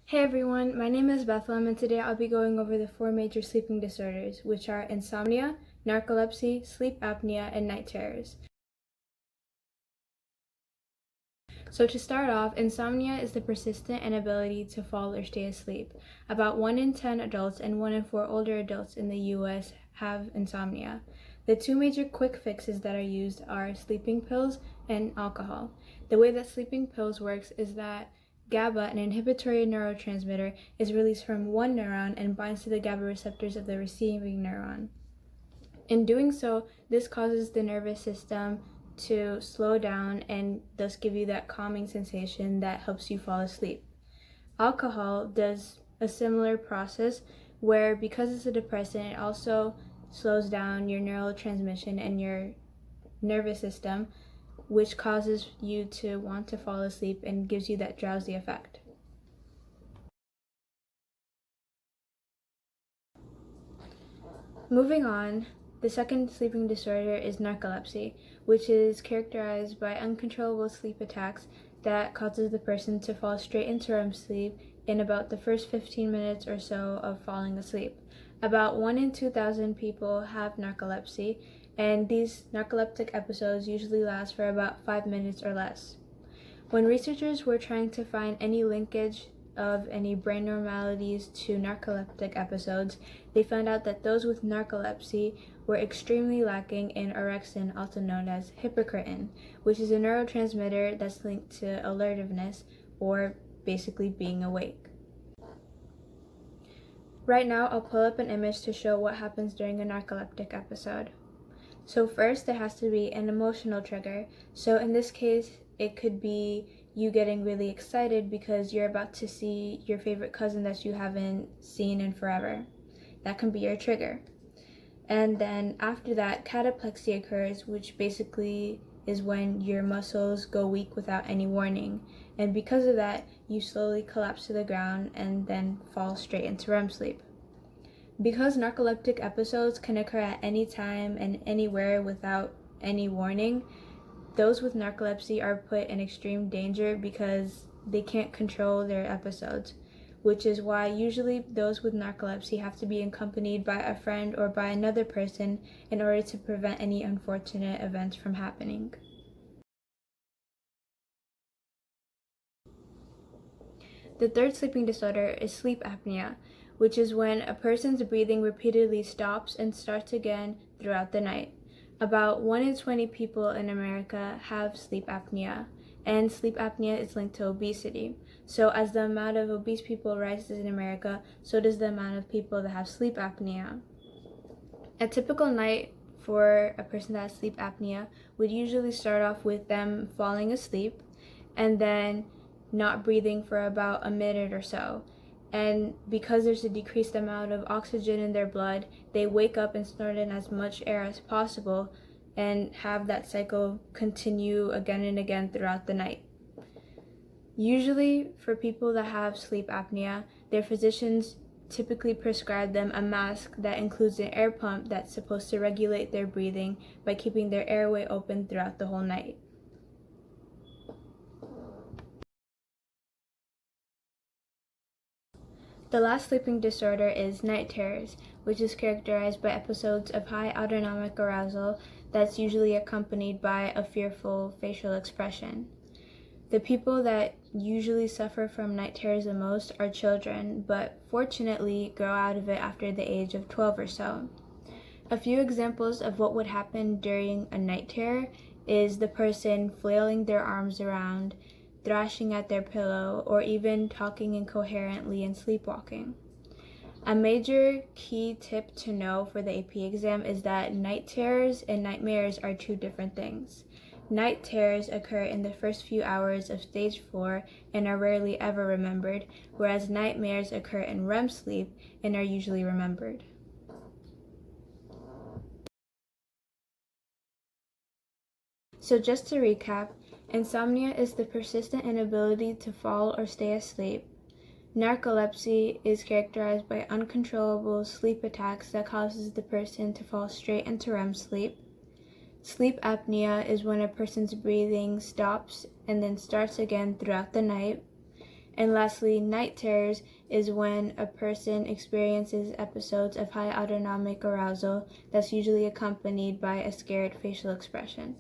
Hey everyone, my name is Bethlehem and today I'll be going over the 4 major sleeping disorders, which are insomnia, narcolepsy, sleep apnea, and night terrors. So to start off, insomnia is the persistent inability to fall or stay asleep. About 1 in 10 adults and 1 in 4 older adults in the US have insomnia. The 2 major quick fixes that are used are sleeping pills and alcohol. The way that sleeping pills works is that GABA, an inhibitory neurotransmitter, is released from one neuron and binds to the GABA receptors of the receiving neuron. In doing so, this causes the nervous system to slow down and thus give you that calming sensation that helps you fall asleep. Alcohol does a similar process where, because it's a depressant, it also slows down your neurotransmission and your nervous system, which causes you to want to fall asleep and gives you that drowsy effect. Moving on, the second sleeping disorder is narcolepsy, which is characterized by uncontrollable sleep attacks that causes the person to fall straight into REM sleep in about the first 15 minutes or so of falling asleep. About 1 in 2,000 people have narcolepsy, and these narcoleptic episodes usually last for about 5 minutes or less. When researchers were trying to find any linkage of any brain abnormalities to narcoleptic episodes, they found out that those with narcolepsy were extremely lacking in orexin, also known as hypocretin, which is a neurotransmitter that's linked to alertiveness, or basically being awake. Right now, I'll pull up an image to show what happens during a narcoleptic episode. So first, there has to be an emotional trigger. So in this case, it could be you getting really excited because you're about to see your favorite cousin that you haven't seen in forever. That can be your trigger. And then after that, cataplexy occurs, which basically is when your muscles go weak without any warning. And because of that, you slowly collapse to the ground and then fall straight into REM sleep. Because narcoleptic episodes can occur at any time and anywhere without any warning, those with narcolepsy are put in extreme danger because they can't control their episodes, which is why usually those with narcolepsy have to be accompanied by a friend or by another person in order to prevent any unfortunate events from happening. The third sleeping disorder is sleep apnea, which is when a person's breathing repeatedly stops and starts again throughout the night. About 1 in 20 people in America have sleep apnea, and sleep apnea is linked to obesity. So as the amount of obese people rises in America, so does the amount of people that have sleep apnea. A typical night for a person that has sleep apnea would usually start off with them falling asleep and then not breathing for about a minute or so. And because there's a decreased amount of oxygen in their blood, they wake up and snort in as much air as possible and have that cycle continue again and again throughout the night. Usually, for people that have sleep apnea, their physicians typically prescribe them a mask that includes an air pump that's supposed to regulate their breathing by keeping their airway open throughout the whole night. The last sleeping disorder is night terrors, which is characterized by episodes of high autonomic arousal that's usually accompanied by a fearful facial expression. The people that usually suffer from night terrors the most are children, but fortunately grow out of it after the age of 12 or so. A few examples of what would happen during a night terror is the person flailing their arms around, thrashing at their pillow, or even talking incoherently and sleepwalking. A major key tip to know for the AP exam is that night terrors and nightmares are two different things. Night terrors occur in the first few hours of stage 4 and are rarely ever remembered, whereas nightmares occur in REM sleep and are usually remembered. So just to recap, insomnia is the persistent inability to fall or stay asleep. Narcolepsy is characterized by uncontrollable sleep attacks that causes the person to fall straight into REM sleep. Sleep apnea is when a person's breathing stops and then starts again throughout the night. And lastly, night terrors is when a person experiences episodes of high autonomic arousal that's usually accompanied by a scared facial expression.